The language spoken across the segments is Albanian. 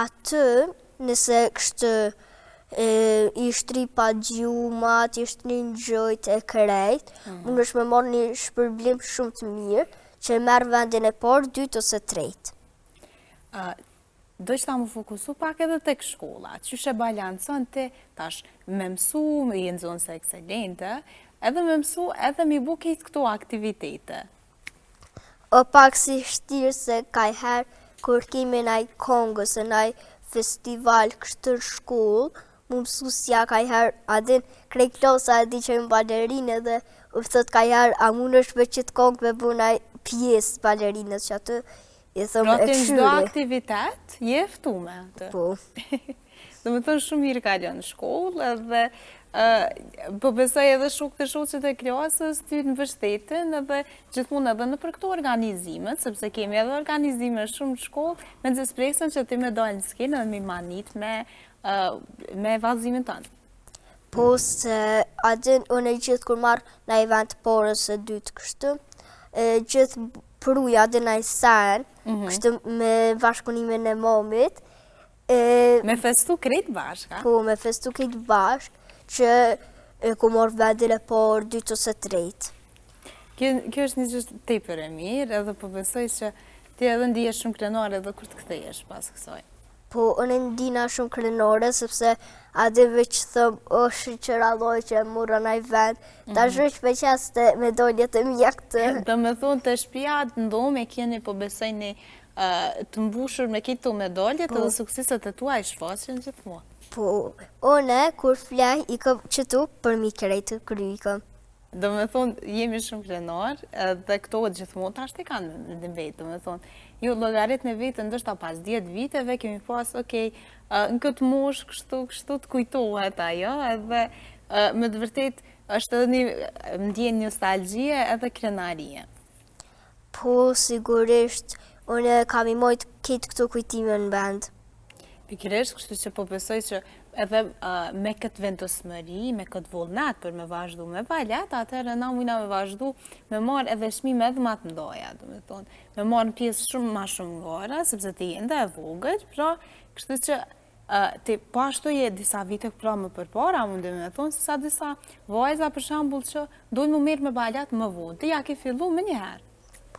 aty, nëse kështë i shtripa gjumat, i shtrin gjojt e krejt, unë është me marrë një shpërblim shumë të mirë, që merë vendin e parë, dytë ose tretë. Do që ta më fokusu pak edhe tek shkolla, që shë balancon të tash me mësu, me jenë zonë se ekselente, edhe me mësu, edhe me bu kejtë këto aktivitete. O pak si shtirë se kaj herë, kur kemi naj kongës e naj festival kështë në shkollë, mu mësusja kaj herë, adin krej klosa e di që në balerinë dhe u thot kaj herë, a mund është për qitë kongë me bu naj pjesë balerinës që aty, i thëmë e këshyri. Pra të në aktivitet, je ftume atë. Po. Dhe me thënë shumë mirë kalon në shkollë, edhe po besoj edhe shok të shoqet e klasës ty në vështetin edhe gjithmonë edhe në për këto organizimet, sepse kemi edhe organizime shumë në shkollë, me nëzës presën që ti me dojnë në skenë edhe me manit me vazhdimin tënë. Po se adin unë e gjithë kur marrë në event porës e dytë kështë, gjithë pruja adin në i sen, kështë me bashkëpunimin e momit. Me festu krejt bashka? Po, me festu krejt bashk, që ku morë vendin e parë, dytë ose tretë. Kjo është një gjithë tepër e mirë, edhe po besoj që ti edhe ndije shumë krenore edhe kur të kthejesh pas kësaj. Po, unë ndina shumë krenore, sepse adin veç thëmë, është që radhoj që mura në i vend, ta zhëq për qaste me doljet e mija këtë. Do me thonë të shpijat ndome keni po besoj një të mbushur me këto medaljet edhe sukseset e tua i shfaqen gjithmonë. Po, one, kur flaj, i këm qëtu për mi krejtë krykëm. Do me thonë, jemi shumë krenar, dhe këto gjithmonë ta shte kanë në vetë, do me thonë, ju logarit në vetë, ndështë pas 10 viteve, kemi pas, okej, në këtë mosh, kështu të kujtohet ajo, edhe me të vërtet, është edhe një ndjen nostalgjie edhe krenarie. Po, sigurisht, unë kam i mojtë këtë këto kujtime në bend. Pikërisht, kështu që po besoj që edhe me këtë vendosmëri, me këtë vullnet për me vazhdu me valet, atëherë na mujna me vazhdu me marrë edhe çmime edhe më të mëdha, do të thonë, me marrë pjesë shumë më shumë ngora, sepse ti ende e vogël, pra, kështu që ti po ashtu je disa vite pra më përpara, mundi me thonë, se sa disa vajza për shembull që dojnë më mirë me valet më vonë, ti ja ke fillu më njëherë.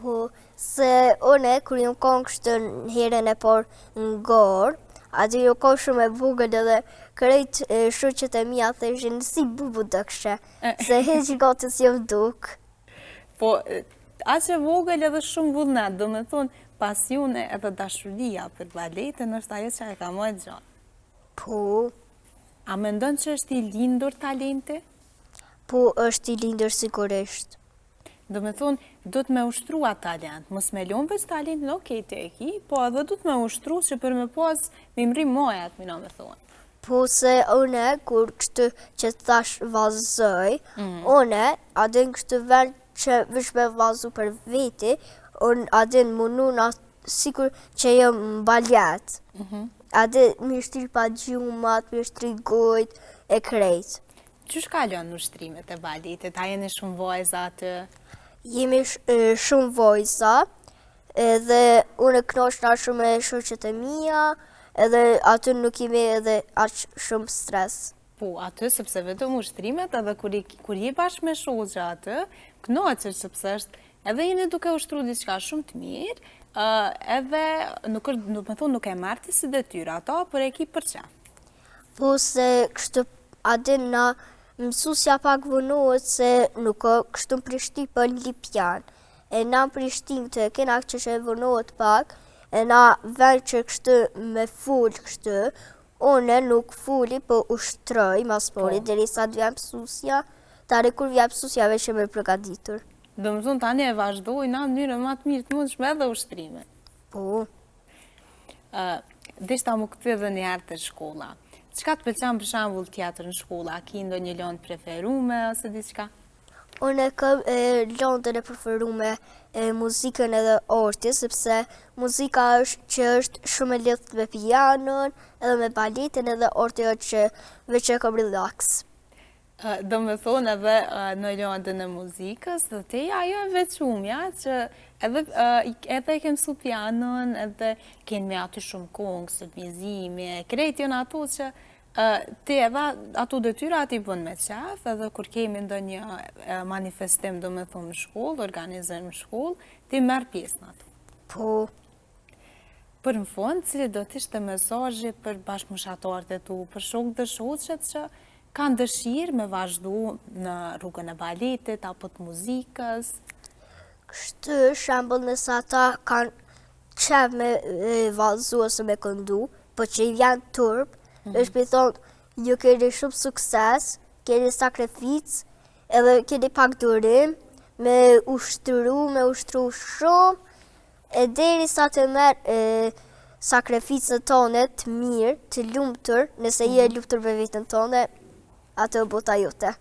Po, se une, kur jam konë kështë në herën e parë në gorë, aty jo ko shumë e vogël edhe krejt shoqet e mia theshin si bubu do kështë, se heq gotës jam duk. Po, aq e vogël edhe shumë vullnet, do me thonë pasione edhe dashuria për baletin është ajo që e ka më gjatë. Po. A mendon që është i lindur talenti? Po, është i lindur sigurisht. Do me thonë, do të me ushtrua talent, mos me lonë veç talentin, okej, te e ki, po edhe do të me ushtru që për me pas me mri mojat, mina me thonë. Po se une, kur kështë që thash vazoj, une, adin kështë vend që vish me vazu për veti, unë adin mununa sikur që jam baljet. Adin mi shtri pa gjumat, mi shtri gojt e krejt. Qysh kalon në ushtrimet e baletit? A jeni shumë vajza atë? Jemi shumë vojza, edhe unë knoshna shumë e shoqet e mia, edhe aty nuk jemi edhe aq shumë stres. Po, aty sepse vetëm ushtrimet, edhe kur je bashkë me shoqja aty, knoqesh sepse është, edhe jeni duke ushtru diçka shumë të mirë, edhe nuk e marti si detyrë ato, por e ki për çaf. Po se kështu adin na mësusja pak vënohet se nuk kështu në Prishtinë për Lipjan. E na në Prishtinë të kena që që vënohet pak, e na vend që kështu me full kështu, une nuk fulli për ushtroj mas pori, deri sa të vjen mësusja, tari kur vjen mësusja veç e me përgatitur. Do më thonë tani e vazhdoj na në mënyrë më të mirë të mundshme edhe ushtrime. Po. Deshta mu këtë edhe një herë të shkolla. Qka të pëlqen për shembull teatr në shkolla? A ki ndonjë lëndë preferume ose diçka? Unë kam lëndën e preferume muzikën edhe artin, sepse muzika është shumë e lidhur me pianon, edhe me baletin edhe arti është që veç e kam relax. Do me thonë edhe në lëndën e muzikës, dhe te ajo e veçumja që Edhe kem su pianon, edhe kenë me aty shumë kongë, mizimi, krejt janë ato që ti edhe ato detyra ti bën me qef, edhe kur kemi ndonjë manifestim do me thonë në shkollë, organizim në shkollë, ti merr pjesë në ato. Po, Për në fund, cili do t'ishte mesazhi për bashkëmoshatarët e tu, për shokët dhe shoqet që kanë dëshirë me vazhdu në rrugën e baletit apo të muzikës? kështu shembull nëse ata kanë qef me vallëzu ose me këndu, po që i vjen turp, është për thonë, ju keni shumë sukses, keni sakrificë, edhe keni pak durim, me ushtru shumë, e deri sa të merë sakrificën tonë të mirë, të lumtur, nëse je lumtur për vetën tonë, atë bota jote.